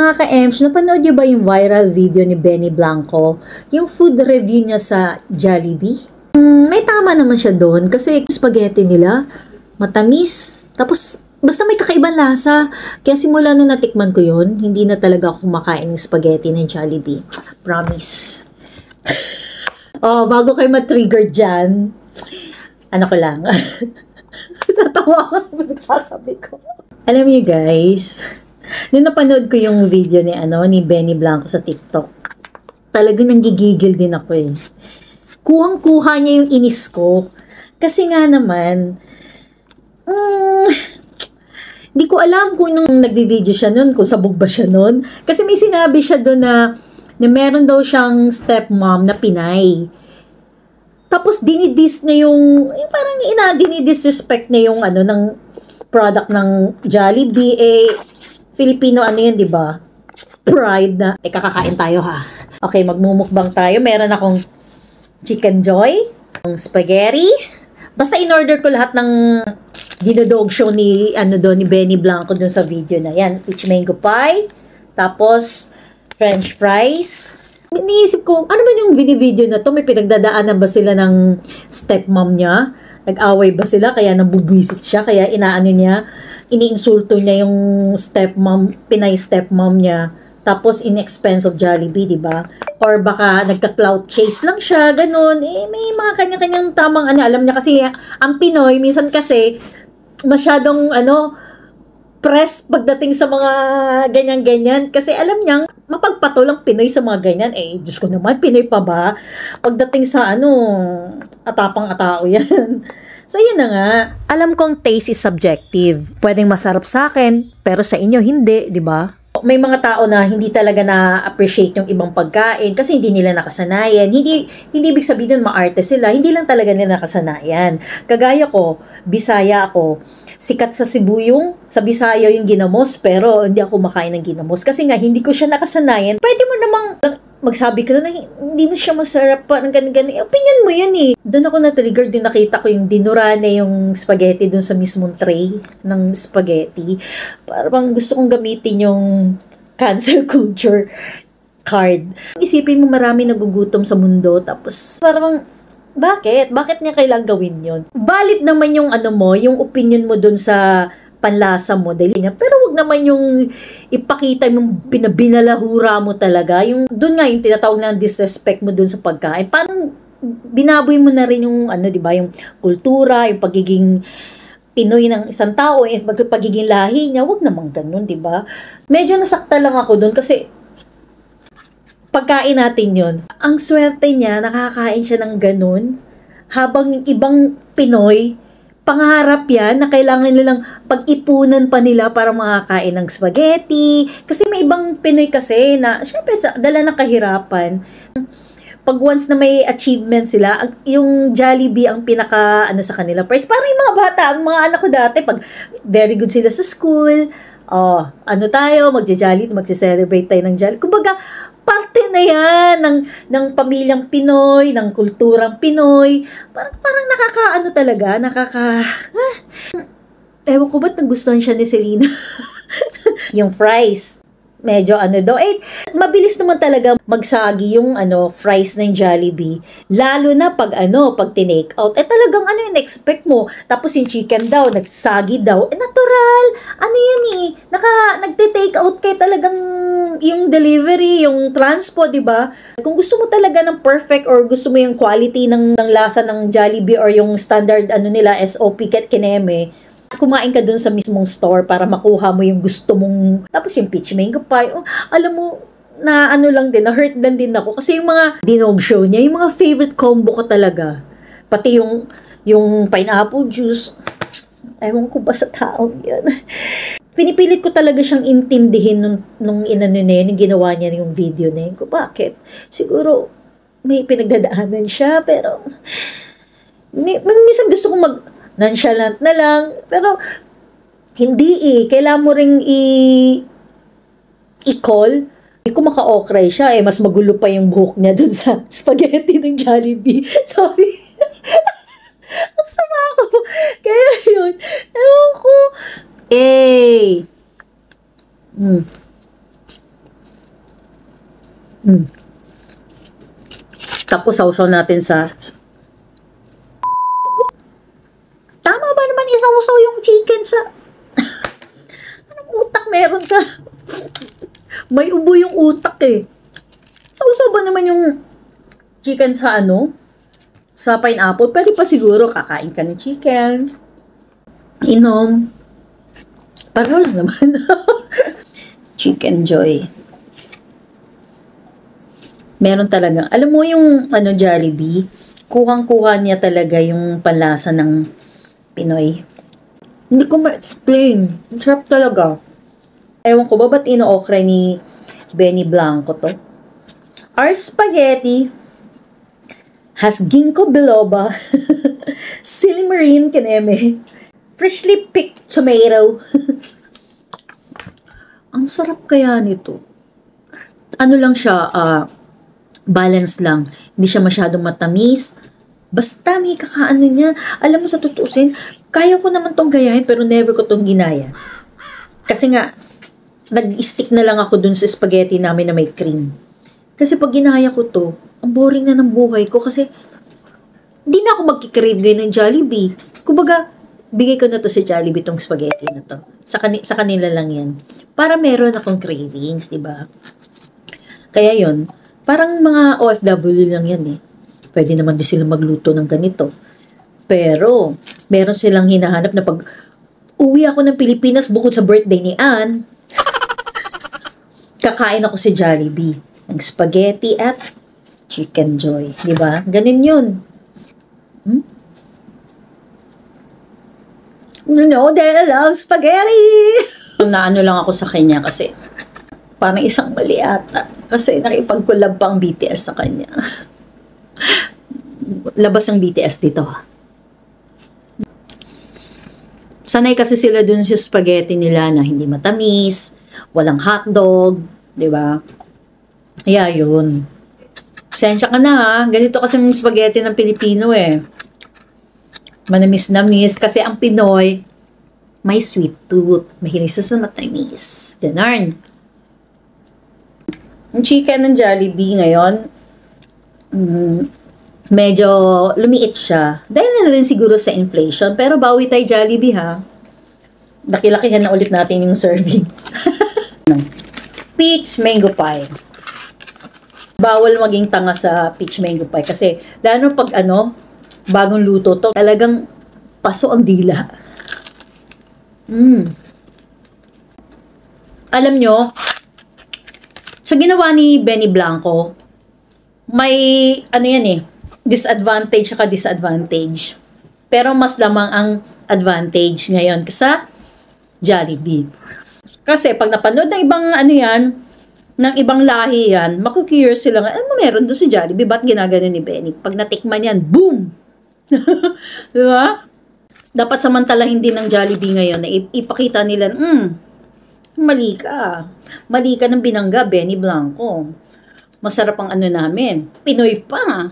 Mga ka-Ems, napanood niyo ba yung viral video ni Benny Blanco? Yung food review niya sa Jollibee? May tama naman siya doon kasi spaghetti nila, matamis, tapos basta may kakaibang lasa. Kaya simula nung natikman ko yun, hindi na talaga ako kumakain ng spaghetti ng Jollibee. Promise. Oh, bago kayo ma-trigger dyan, ano ko lang. Tatawa ako sa nagsasabi ko. Alam niyo guys, nung napanood ko yung video ni Benny Blanco sa TikTok, talagang nanggigigil din ako eh. Kuhang-kuha niya yung inis ko. Kasi nga naman, di ko alam kung nung nagvi-video siya nun, kung sabog ba siya nun. Kasi may sinabi siya doon na meron daw siyang stepmom na Pinay. Tapos dinidis na yung parang dinidisrespect na yung ng product ng Jollibee. Filipino yun, di ba? Pride na. Kakakain tayo ha. Okay, magmumukbang tayo. Meron akong chicken joy, spaghetti. Basta in-order ko lahat ng dinodog show ni ni Benny Blanco dun sa video na yan. Peach mango pie, tapos french fries. Iniisip ko, ano ba yung video na to? May pinagdadaanan ba sila ng stepmom niya? Nag-away ba sila? Kaya nabubwisit siya? Kaya iniinsulto niya yung Pinay stepmom niya. Tapos in-expense of Jollibee, di ba? Or baka nagka-clout chase lang siya, ganun. May mga kanya-kanyang tamang alam niya kasi ang Pinoy, minsan kasi masyadong press pagdating sa mga ganyan-ganyan. Kasi alam niyang mapagpatol ang Pinoy sa mga ganyan. Diyos ko naman, Pinoy pa ba? Pagdating sa atapang-atao yan. So, yun na nga. Alam kong taste is subjective. Pwedeng masarap sa akin, pero sa inyo hindi, di ba? May mga tao na hindi talaga na-appreciate yung ibang pagkain kasi hindi nila nakasanayan. Hindi ibig sabihin nun maarte sila. Hindi lang talaga nila nakasanayan. Kagaya ko, Bisaya ako. Sikat sa Cebu sa Bisaya yung ginamos, pero hindi ako makain ng ginamos. Kasi nga, hindi ko siya nakasanayan. Pwede mo namang magsabi ka na hindi mo siya masarap pa ng ganun-ganun. Opinion mo yun eh. Doon ako na-trigger, doon nakita ko yung dinura na yung spaghetti doon sa mismong tray ng spaghetti. Parang gusto kong gamitin yung cancel culture card. Isipin mo marami nagugutom sa mundo, tapos parang bakit? Bakit niya kailangang gawin yun? Valid naman yung yung opinion mo doon sa panlasa mo, pero wag naman yung ipakita yung binalahura mo talaga, yung doon nga yung tinatawag na disrespect mo doon sa pagkain. Parang binaboy mo na rin yung di ba, yung kultura, yung pagiging Pinoy ng isang tao, yung pagiging lahi niya. Wag naman ganun, di ba? Medyo nasakta lang ako doon kasi pagkain natin yun. Ang swerte niya, nakakain siya ng ganun, habang yung ibang Pinoy pangarap yan na kailangan nilang pag-ipunan pa nila para makakain ng spaghetti. Kasi may ibang Pinoy kasi na, syempre, dala ng kahirapan. Pag once na may achievement sila, yung Jollibee ang pinaka, sa kanila. First, parang yung mga bata, ang mga anak ko dati, pag very good sila sa school, tayo, magja-Jollibee, magse-celebrate tayo ng Jollibee. Kumbaga, parte na yan ng pamilyang Pinoy, ng kulturang Pinoy. Parang talaga, ewan ko ba't nagustuhan siya ni Selena. Yung fries, medyo mabilis naman talaga magsagi yung fries ng Jollibee. Lalo na pag tinake out. Talagang yung expect mo. Tapos yung chicken daw, nagsagi daw. Natural. Yan nagte-take out kay talagang yung delivery, yung transport, di ba? Kung gusto mo talaga ng perfect or gusto mo yung quality ng lasa ng Jollibee or yung standard nila, SOP kineme, kumain ka dun sa mismong store para makuha mo yung gusto mong. Tapos yung peach mango pie, alam mo, na lang din, na-hurt din ako. Kasi yung mga dinog show niya, yung mga favorite combo ko talaga. Pati yung pineapple juice, ewan ko ba sa taong yan. Pinipilit ko talaga siyang intindihin nung yung ginawa niya yung video na yun. Bakit? Siguro, may pinagdadaanan siya, pero minsan gusto kong nonchalant na lang, pero hindi kailangan mo ring i-call. Hindi ko maka-okray siya mas magulo pa yung buhok niya dun sa spaghetti ng Jollibee. Sorry. Ang sama ko. Kaya yun, ewan ko. Mm. Tapos sausaw natin sa... Tama ba naman isausaw yung chicken sa... Anong utak meron ka? May ubo yung utak eh. Sausaw ba naman yung chicken sa ano? Sa pineapple? Pwede pa siguro kakain ka ng chicken. Inom. Parang lang naman. Chicken Joy. Meron talaga. Alam mo yung Jollibee, kuhang-kuha niya talaga yung panlasa ng Pinoy. Hindi ko ma-explain. Ang sarap talaga. Ewan ko ba ba't ino-okra ni Benny Blanco to? Our spaghetti has ginkgo biloba, silimarin kaneme, freshly picked tomato. Ang sarap kaya nito. Ano lang siya, balance lang. Hindi siya masyadong matamis. Basta may kakaano niya. Alam mo sa tutusin, kaya ko naman tong gayahin pero never ko tong ginaya. Kasi nga, nag-stick na lang ako dun sa spaghetti namin na may cream. Kasi pag ginaya ko to, ang boring na ng buhay ko kasi hindi na ako magkikrave ngayon ng Jollibee. Kumbaga, bigay ko na to sa Jollibee tong spaghetti na to. Sa kanila lang yan. Para meron akong cravings, di ba? Kaya yon, parang mga OFW lang yan eh. Pwede naman din sila magluto ng ganito. Pero, meron silang hinahanap na pag uwi ako ng Pilipinas bukod sa birthday ni Ann, kakain ako sa Jollibee ng spaghetti at Chicken Joy. Di ba? Ganun yun. You know that I love spaghetti! Naano lang ako sa kanya kasi parang isang mali ata. Kasi nakipag-collab pang BTS sa kanya. Labas ang BTS dito ha. Sanay kasi sila dun sa spaghetti nila na hindi matamis, walang hotdog, di ba? Yeah, yun. Sensya ka na ha. Ganito kasi yung spaghetti ng Pilipino eh. Manamis-namis kasi ang Pinoy may sweet tooth. Mahilig sa matamis. Ganarn. Yung chicken ng Jollibee ngayon, medyo lumiit siya. Dahil na rin siguro sa inflation. Pero bawi tayo Jollibee ha. Laki-lakihan na ulit natin yung servings. Peach mango pie. Bawal maging tanga sa peach mango pie. Kasi lalo pag bagong luto to, talagang paso ang dila. Alam nyo, sa ginawa ni Benny Blanco, may yan eh, disadvantage saka disadvantage. Pero mas lamang ang advantage ngayon sa Jollibee. Kasi pag napanood ng ibang ng ibang lahi yan, makukurious sila nga, ano meron doon si Jollibee? Ba't ginagano ni Benny? Pag natikman yan, boom! Diba? Dapat samantalahin din ng Jollibee ngayon na ipakita nila, mali ka. Mali ka ng binangga, Benny Blanco. Masarap ang namin. Pinoy pa.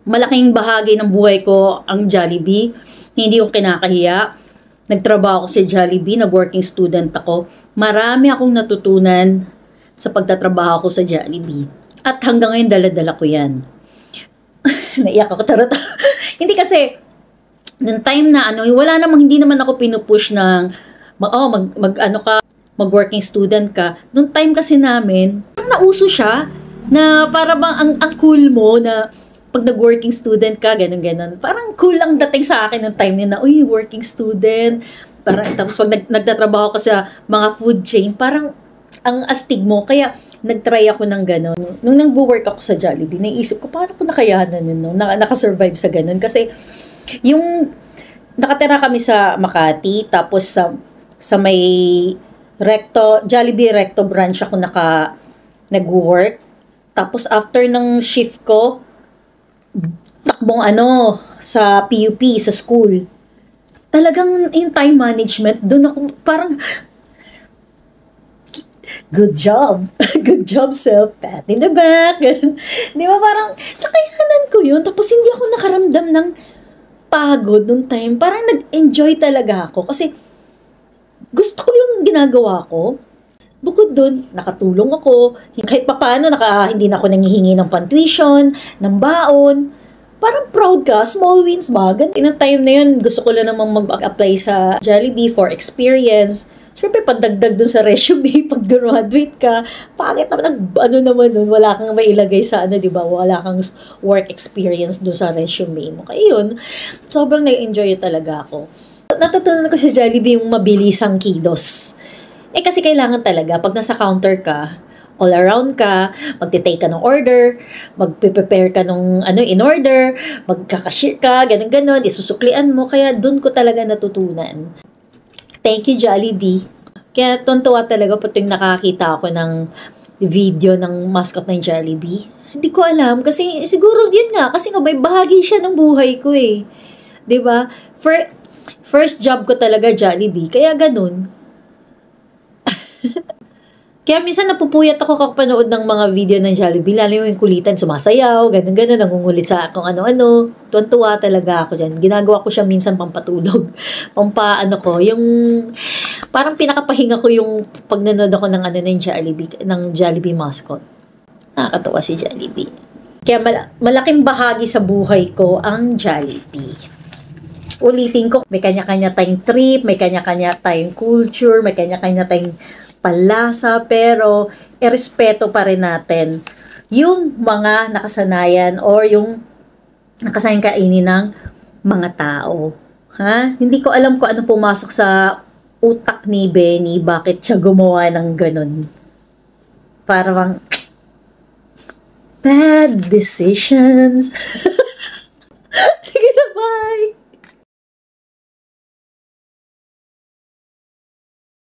Malaking bahagi ng buhay ko ang Jollibee. Hindi ko kinakahiya. Nagtrabaho ako sa Jollibee, nag-working student ako. Marami akong natutunan sa pagtatrabaho ko sa Jollibee. At hanggang ngayon, dala-dala ko yan. Naiyak ako, charot. Hindi kasi, noong time na hindi naman ako pinupush ng, mag-working student ka. Noong time kasi namin, nauso siya, na para bang ang cool mo na pag nag-working student ka, ganun-ganun. Parang cool ang dating sa akin noong time na, uy, working student. Parang, tapos pag nagtatrabaho ka sa mga food chain, parang ang astig mo. Kaya, nag-try ako ng ganun. Nung nag-work ako sa Jollibee, naisip ko, paano ko nakayanan yun, nakasurvive sa ganun. Kasi, yung, nakatira kami sa Makati, tapos sa may Jollibee Recto branch ako nag-work. Tapos after ng shift ko, takbong sa PUP, sa school. Talagang yung time management, doon ako parang, good job. Good job, self. Pat in the back. Di ba parang, nakayanan ko yun. Tapos hindi ako nakaramdam ng pagod noong time. Parang nag-enjoy talaga ako. Kasi, gusto ko yung ginagawa ko. Bukod dun, nakatulong ako. Kahit papaano, hindi na ako nangihingi ng pan-tuition, ng baon. Parang proud ka, small wins ba? Ganun time na yun, gusto ko lang namang mag-apply sa Jollibee for experience. Siyempre, pandagdag dun sa resume, pag graduate ka, pangit naman, naman nun, wala kang mailagay sa di ba? Wala kang work experience dun sa resume mo. Kaya yun, sobrang na-enjoy talaga ako. Natutunan ko sa Jollibee yung mabilisang kilos. Kasi kailangan talaga, pag nasa counter ka, all around ka, magte-take ka ng order, magpe-prepare ka ng in order, magkakashare ka, ganun-ganun, isusuklian mo. Kaya dun ko talaga natutunan. Thank you, Jollibee. Kaya tuntua talaga po yung nakakita ako ng video ng mascot ng Jollibee. Hindi ko alam kasi siguro yun nga kasi nga may bahagi siya ng buhay ko eh. 'Di ba? First job ko talaga Jollibee, kaya ganun. Kaya minsan napupuyat ako kapanood ng mga video ng Jollibee, lalo yung kulitan, sumasayaw, ganun-ganun, nangungulit sa kung ano-ano. Tuwan-tuwa talaga ako dyan. Ginagawa ko siya minsan pampatulog. Yung parang pinakapahinga ko yung pag nanood ako ng ng Jollibee mascot. Nakakatawa si Jollibee. Kaya malaking bahagi sa buhay ko ang Jollibee. Ulitin ko, may kanya-kanya tayong trip, may kanya-kanya tayong culture, may kanya-kanya tayong palasa, pero irespeto pa rin natin yung mga nakasanayan or yung nakasanayan kainin ng mga tao. Ha? Hindi ko alam kung ano pumasok sa utak ni Benny, bakit siya gumawa ng ganun. Parang bad decisions. Sige na, bye!